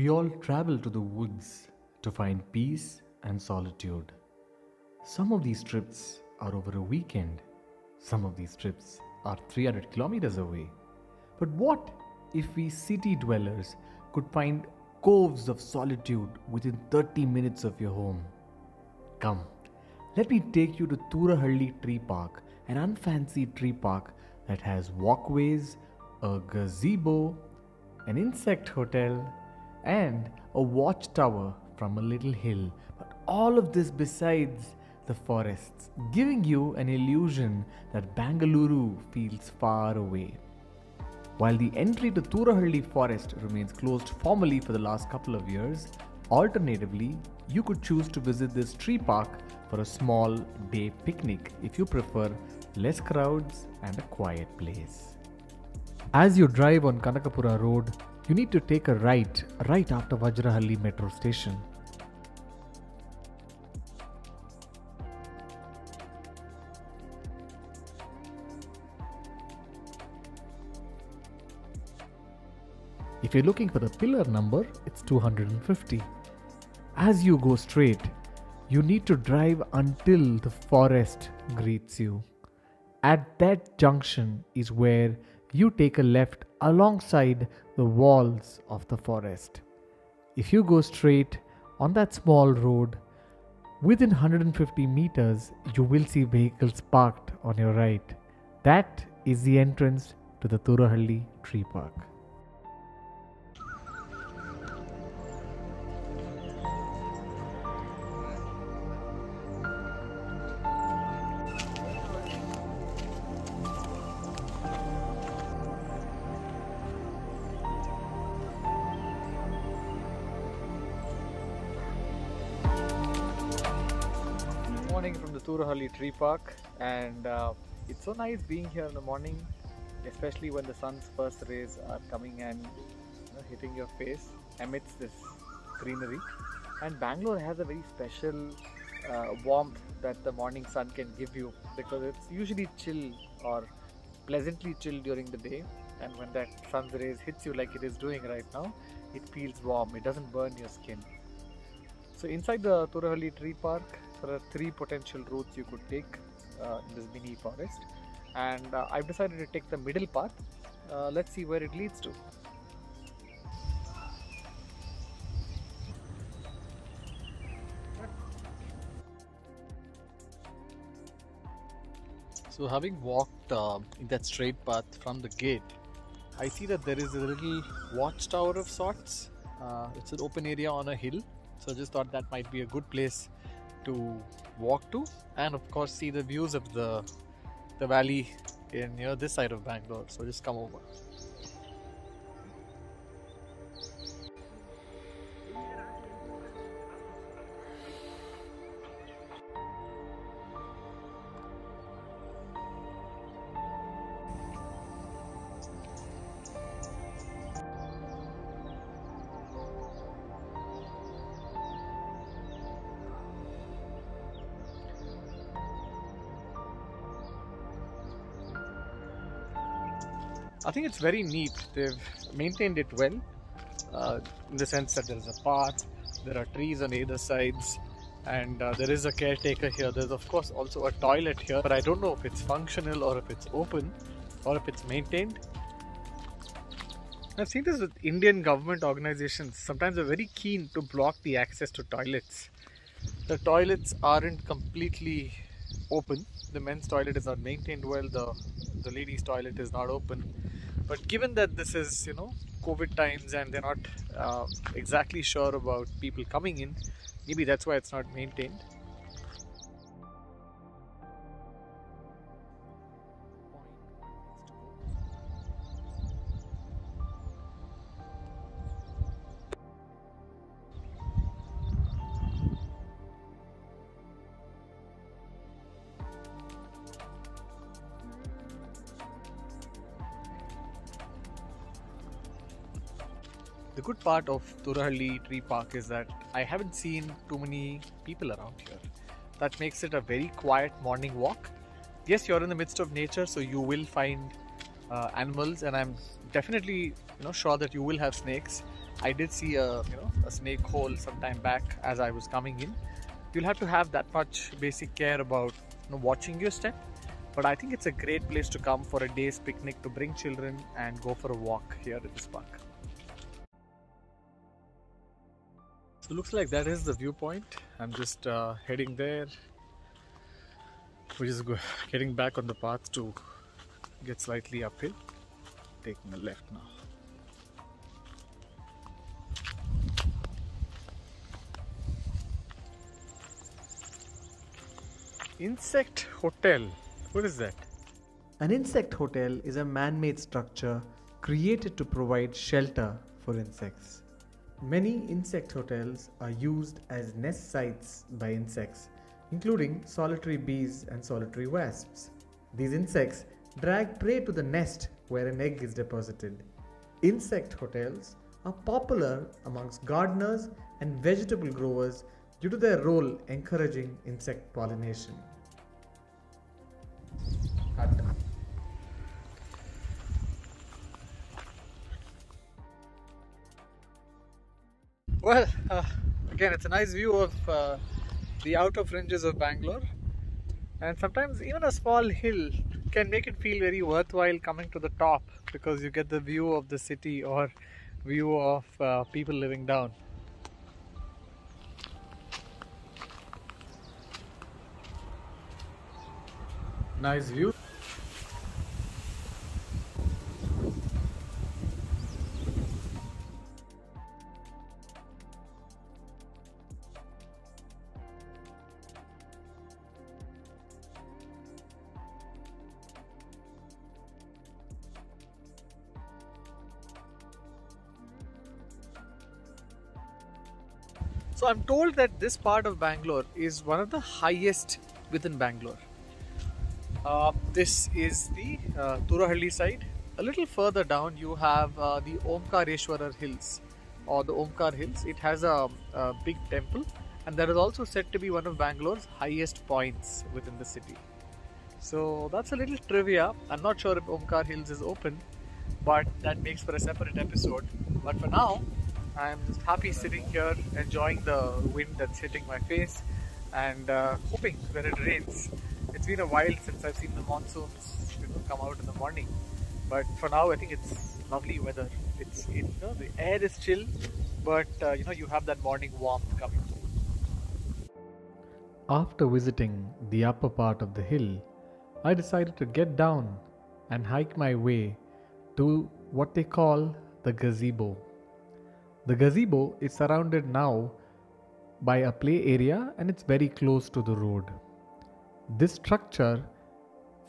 We all travel to the woods to find peace and solitude. Some of these trips are over a weekend. Some of these trips are 300 kilometers away. But what if we city dwellers could find coves of solitude within 30 minutes of your home? Come, let me take you to Turahalli Tree Park, an unfancy tree park that has walkways, a gazebo, an insect hotel, and a watchtower from a little hill. But all of this besides the forests, giving you an illusion that Bangalore feels far away. While the entry to Turahalli Forest remains closed formally for the last couple of years, alternatively, you could choose to visit this tree park for a small day picnic if you prefer less crowds and a quiet place. As you drive on Kanakpura road, you need to take a right after Rajarajeshwari metro station. If you're looking for the pillar number, it's 250. As you go straight, you need to drive until the forest greets you. At that junction is where you take a left alongside the walls of the forest. If you go straight on that small road, within 150 meters, you will see vehicles parked on your right. That is the entrance to the Turahalli Tree Park. Morning from the Turahalli Tree Park, and it's so nice being here in the morning, especially when the sun's first rays are coming and hitting your face amidst this greenery. And Bangalore has a very special warmth that the morning sun can give you, because it's usually chill or pleasantly chill during the day, and when that sun's rays hits you like it is doing right now, it feels warm, it doesn't burn your skin. So inside the Turahalli Tree Park, there are 3 potential routes you could take in this mini forest, and I've decided to take the middle path. Let's see where it leads to. So having walked in that straight path from the gate, I see that there is a little watchtower of sorts. It's an open area on a hill, so I just thought that might be a good place to walk to, and of course see the views of the valley in this side of Bangalore. So just come over. I think it's very neat. They've maintained it well, in the sense that there is a path, there are trees on either sides, and there is a caretaker here. There's of course also a toilet here, but I don't know if it's functional or if it's open or if it's maintained. I've seen this with Indian government organizations. Sometimes they're very keen to block the access to toilets. The toilets aren't completely open. The men's toilet is not maintained well, the ladies' toilet is not open. But given that this is COVID times and they're not exactly sure about people coming in, maybe that's why it's not maintained. The good part of Turahalli Tree Park is that I haven't seen too many people around here. That makes it a very quiet morning walk. Yes, you're in the midst of nature, so you will find animals, and I'm definitely sure that you will have snakes. I did see a snake hole some time back as I was coming in. You'll have to have that much basic care about watching your step. But I think it's a great place to come for a day's picnic, to bring children and go for a walk here at this park. So looks like that is the viewpoint. I'm just heading there. We're just getting back on the path to get slightly uphill. Taking a left now. Insect Hotel. What is that? An insect hotel is a man-made structure created to provide shelter for insects. Many insect hotels are used as nest sites by insects, including solitary bees and solitary wasps. These insects drag prey to the nest where an egg is deposited. Insect hotels are popular amongst gardeners and vegetable growers due to their role encouraging insect pollination. Well, again, it's a nice view of the outer fringes of Bangalore, and sometimes even a small hill can make it feel very worthwhile coming to the top, because you get the view of the city or view of people living down. Nice view. So I'm told that this part of Bangalore is one of the highest within Bangalore. This is the Turahalli side. A little further down you have the Omkareshwari Hills, or the Omkar Hills. It has a big temple, and that is also said to be one of Bangalore's highest points within the city. So that's a little trivia. I'm not sure if Omkar Hills is open, but that makes for a separate episode. But for now, I'm just happy sitting here, enjoying the wind that's hitting my face, and hoping that it rains. It's been a while since I've seen the monsoons come out in the morning, but for now I think it's lovely weather. The air is chill, but you have that morning warmth coming through. After visiting the upper part of the hill, I decided to get down and hike my way to what they call the Gazebo. The Gazebo is surrounded now by a play area, and it's very close to the road. This structure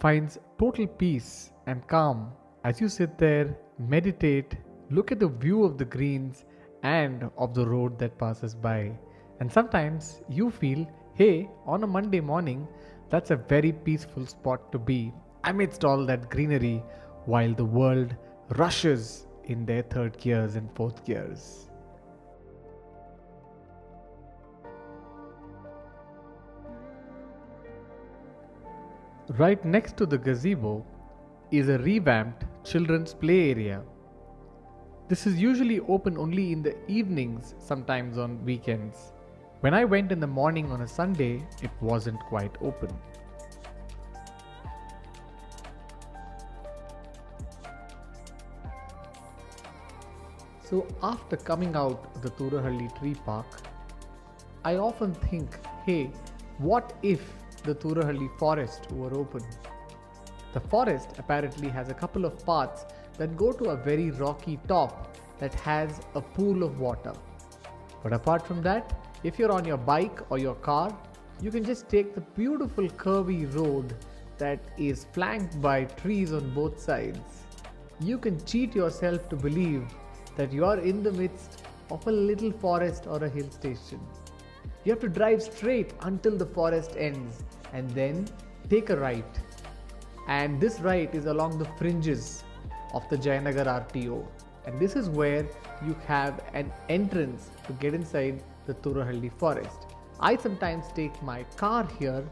finds total peace and calm as you sit there, meditate, look at the view of the greens and of the road that passes by. And sometimes you feel, hey, on a Monday morning, that's a very peaceful spot to be amidst all that greenery while the world rushes in their third gears and fourth gears. Right next to the gazebo is a revamped children's play area. This is usually open only in the evenings, sometimes on weekends. When I went in the morning on a Sunday, it wasn't quite open. So after coming out the Turahalli Tree Park, I often think, hey, what if the Turahalli Forest were open? The forest apparently has a couple of paths that go to a very rocky top that has a pool of water. But apart from that, if you're on your bike or your car, you can just take the beautiful curvy road that is flanked by trees on both sides. You can cheat yourself to believe that you are in the midst of a little forest or a hill station. You have to drive straight until the forest ends and then take a right. And this right is along the fringes of the Jayanagar RTO. And this is where you have an entrance to get inside the Turahalli Forest. I sometimes take my car here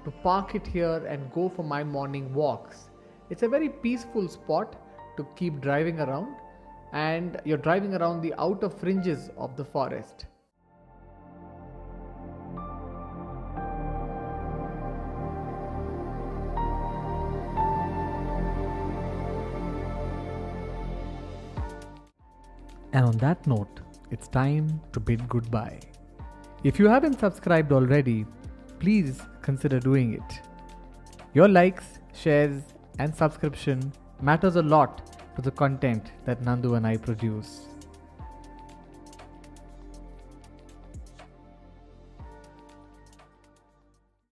to park it here and go for my morning walks. It's a very peaceful spot to keep driving around. and you're driving around the outer fringes of the forest. And on that note, it's time to bid goodbye. If you haven't subscribed already, please consider doing it. Your likes, shares, and subscription matters a lot to the content that Nandu and I produce.